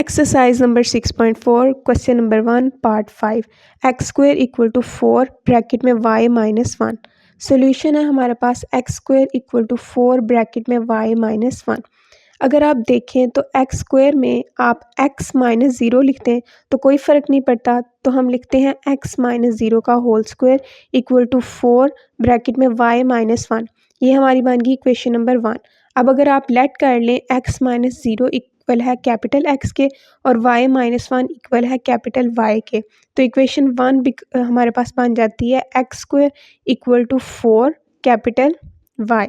Exercise number 6.4 question number 1 part 5 X square equal to 4 bracket में y minus 1। Solution है हमारे पास X square equal to 4 bracket में y minus 1। अगर आप देखें तो एक्स स्क्वेयर में आप x माइनस 0 लिखते हैं तो कोई फ़र्क नहीं पड़ता, तो हम लिखते हैं x माइनस 0 का whole square equal to 4 bracket में y माइनस 1। ये हमारी बन गई इक्वेशन नंबर 1। अब अगर आप लेट कर लें x माइनस 0 इक्वल है कैपिटल X के और y माइनस 1 इक्वल है कैपिटल Y के, तो इक्वेशन 1 हमारे पास बन जाती है X square equal to 4 capital Y।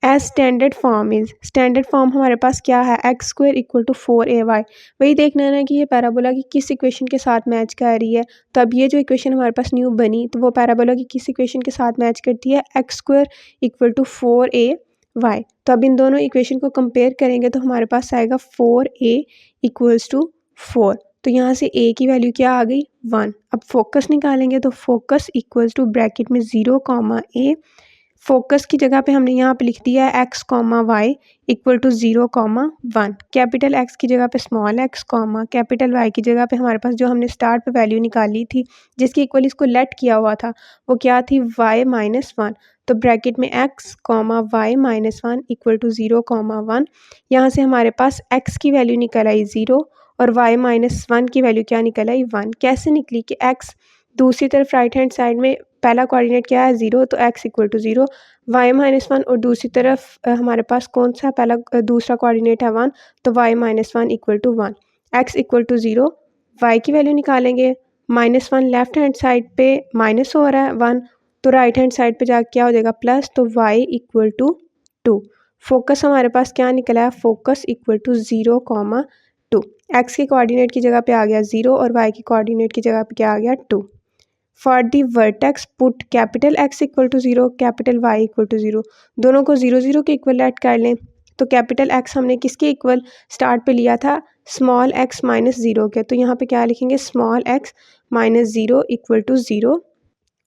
As standard form is, standard form हमारे पास क्या है, X square equal to 4ay। वही देखना है ना कि ये पैराबोला की किस इक्वेशन के साथ मैच कर रही है। तो अब ये जो इक्वेशन हमारे पास न्यू बनी तो वो पैराबोला की किस इक्वेशन के साथ मैच करती है, X square equal to 4ay। तो अब इन दोनों इक्वेशन को कंपेयर करेंगे तो हमारे पास आएगा 4a इक्वल्स टू 4। तो यहाँ से a की वैल्यू क्या आ गई 1। अब फोकस निकालेंगे तो फोकस इक्वल्स टू ब्रैकेट में 0 कॉमा a। फोकस की जगह पे हमने यहाँ पे लिख दिया है x comma Y equal to 0 comma 1। Capital x की जगह पे small x comma capital y की जगह पे हमारे पास जो हमने स्टार्ट पे वैल्यू निकाली थी जिसकी इक्वल इसको लेट किया हुआ था वो क्या थी y माइनस 1। तो ब्रैकेट में x comma Y minus 1 equal to 0 comma 1। यहाँ से हमारे पास x की वैल्यू निकल आई 0 और y माइनस 1 की वैल्यू क्या निकल आई 1। कैसे निकली कि x दूसरी तरफ राइट हैंड साइड में पहला कोऑर्डिनेट क्या है 0, तो x equal to 0, y minus 1 और दूसरी तरफ हमारे पास कौन सा पहला दूसरा कोऑर्डिनेट है 1, तो y minus 1 equal to 1। x equal to 0, y की वैल्यू निकालेंगे, माइनस 1 लेफ्ट हैंड साइड पे माइनस हो रहा है 1, तो राइट हैंड साइड पे जाके क्या हो जाएगा प्लस, तो y इक्वल टू 2। फोकस हमारे पास क्या निकला है, focus equal to 0 comma 2। x के कोऑर्डिनेट की जगह पे आ गया 0 और y के कोऑर्डिनेट की जगह पे क्या आ गया 2। For the vertex put capital X equal to 0 capital Y equal to 0। दोनों को 0 0 के इक्वल ऐड कर लें तो कैपिटल X हमने किसके इक्वल स्टार्ट पे लिया था, स्मॉल x माइनस 0 के, तो यहाँ पे क्या लिखेंगे small x minus 0 equal to 0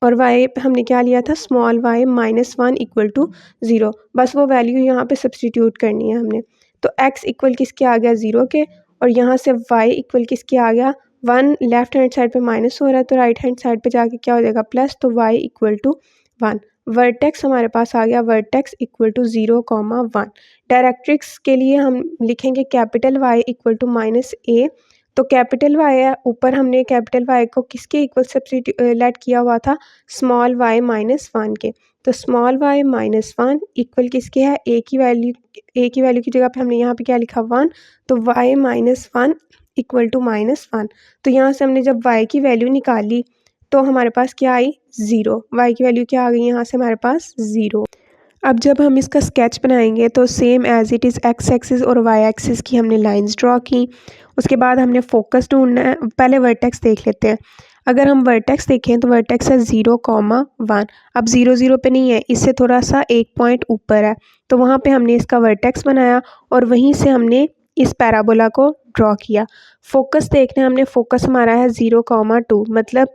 और y पे हमने क्या लिया था small y minus 1 equal to 0। बस वो वैल्यू यहाँ पे सब्सटीट्यूट करनी है हमने। तो x इक्वल किसके आ गया 0 के और यहाँ से y इक्वल किसके आ गया 1। लेफ्ट हैंड साइड पे माइनस हो रहा है तो राइट हैंड साइड पे जाके क्या हो जाएगा प्लस, तो y इक्वल टू 1। वर्टेक्स हमारे पास आ गया vertex equal to 0 comma 1। Directrix के लिए हम लिखेंगे capital Y equal to minus a। तो कैपिटल Y है, ऊपर हमने कैपिटल Y को किसके इक्वल सब्सटीट्यूट लेट किया हुआ था, स्मॉल y माइनस 1 के, तो स्मॉल y माइनस 1 इक्वल किसके है a की वैल्यू की जगह पे हमने यहाँ पे क्या लिखा 1, तो y minus 1 equal to minus 1। तो यहाँ से हमने जब y की वैल्यू निकाली तो हमारे पास क्या आई 0, y की वैल्यू क्या आ गई यहाँ से हमारे पास 0। अब जब हम इसका स्केच बनाएंगे तो same as it is X axis और वाई एक्सिस की हमने लाइंस ड्रॉ की। उसके बाद हमने फोकस ढूंढना है, पहले वर्टेक्स देख लेते हैं। अगर हम वर्टेक्स देखें तो वर्टेक्स है 0 कॉमा 1। अब 0 0 पे नहीं है, इससे थोड़ा सा एक पॉइंट ऊपर है, तो वहाँ पे हमने इसका वर्टेक्स बनाया और वहीं से हमने इस पैराबोला को ड्रॉ किया। फोकस देखना है हमने, फोकस हमारा है 0 कॉमा 2, मतलब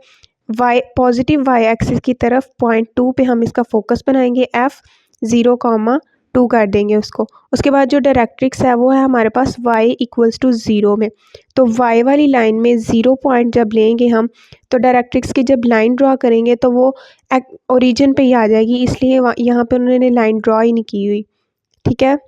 पॉजिटिव वाई एक्सिस की तरफ पॉइंट 2 पे हम इसका फोकस बनाएंगे, f 0 कॉमा 2 कर देंगे उसको। उसके बाद जो डायरेक्ट्रिक्स है वो है हमारे पास y इक्वल्स टू 0 में, तो y वाली लाइन में 0 पॉइंट जब लेंगे हम तो डायरेक्ट्रिक्स की जब लाइन ड्रॉ करेंगे तो वो ओरिजिन पे ही आ जाएगी, इसलिए यहाँ पे उन्होंने लाइन ड्रॉ ही नहीं की हुई। ठीक है।